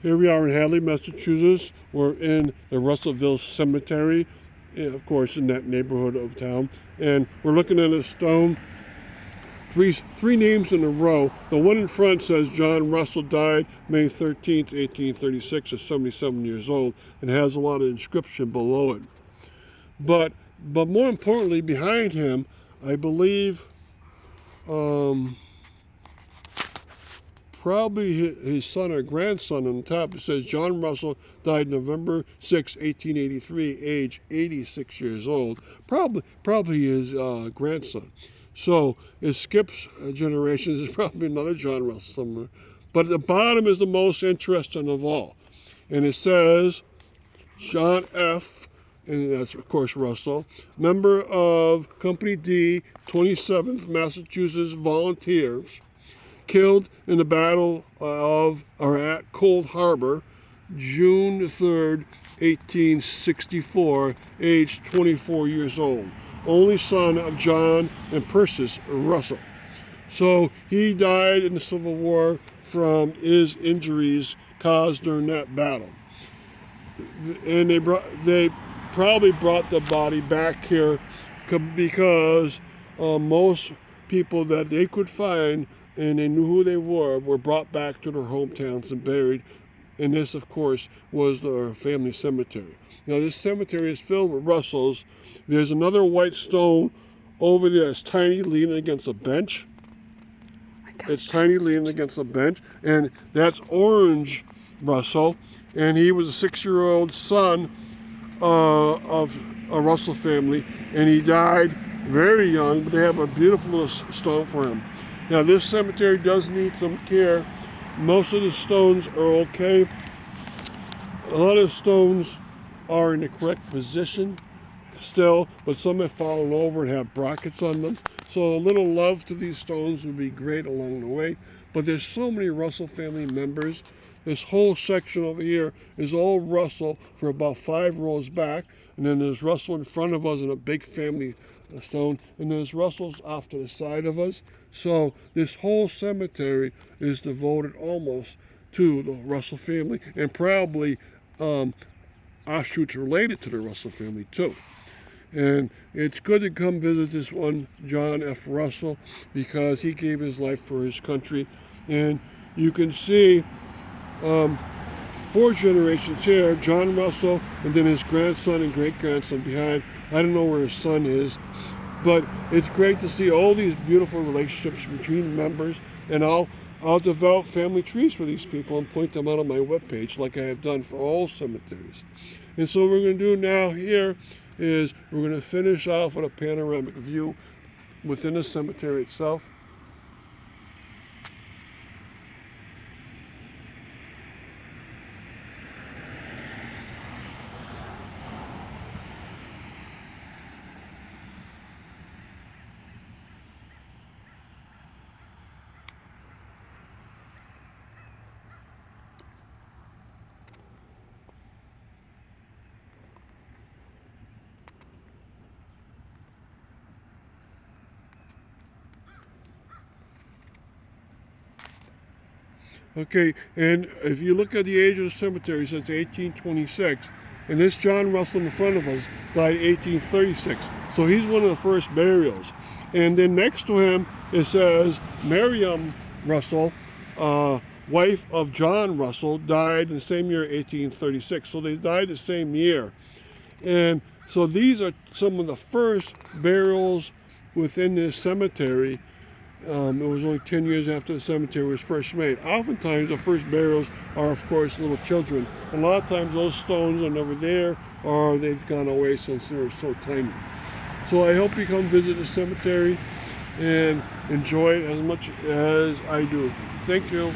Here we are in Hadley, Massachusetts. We're in the Russellville Cemetery, of course, in that neighborhood of town. And we're looking at a stone, three names in a row. The one in front says John Russell died May 13th, 1836, at 77 years old, and has a lot of inscription below it. But more importantly, behind him, I believe, probably his son or grandson on the top. It says John Russell died November 6, 1883, age 86 years old. Probably his grandson. So it skips generations. There's probably another John Russell somewhere. But at the bottom is the most interesting of all. And it says John F., and that's of course Russell, member of Company D, 27th Massachusetts Volunteers, killed in the Battle of or at Cold Harbor, June 3rd, 1864, age 24 years old. Only son of John and Persis Russell. So he died in the Civil War from his injuries caused during that battle. And they probably brought the body back here because most people that they could find and they knew who they were brought back to their hometowns and buried. And this, of course, was their family cemetery. Now, this cemetery is filled with Russells. There's another white stone over there. It's tiny, leaning against a bench. It's tiny, leaning against a bench. And that's Orange Russell. And he was a 6-year-old son of a Russell family. And he died very young, but they have a beautiful little stone for him. Now, this cemetery does need some care. Most of the stones are okay. A lot of stones are in the correct position still, but some have fallen over and have brackets on them. So a little love to these stones would be great along the way. But there's so many Russell family members. This whole section over here is all Russell for about 5 rows back. And then there's Russell in front of us and a big family stone. And there's Russells off to the side of us. So this whole cemetery is devoted almost to the Russell family, and probably offshoots related to the Russell family too. And it's good to come visit this one, John F. Russell, because he gave his life for his country. And you can see 4 generations here, John Russell, and then his grandson and great-grandson behind. I don't know where his son is. But it's great to see all these beautiful relationships between members, and I'll develop family trees for these people and point them out on my webpage like I have done for all cemeteries. And so what we're going to do now here is we're going to finish off with a panoramic view within the cemetery itself. Okay, and if you look at the age of the cemetery, it says 1826, and this John Russell in front of us died 1836. So he's one of the first burials. And then next to him, it says Miriam Russell, wife of John Russell, died in the same year, 1836. So they died the same year. And so these are some of the first burials within this cemetery. It was only 10 years after the cemetery was first made. Oftentimes, the first burials are, of course, little children. A lot of times, those stones are never there, or they've gone away since they were so tiny. So I hope you come visit the cemetery and enjoy it as much as I do. Thank you.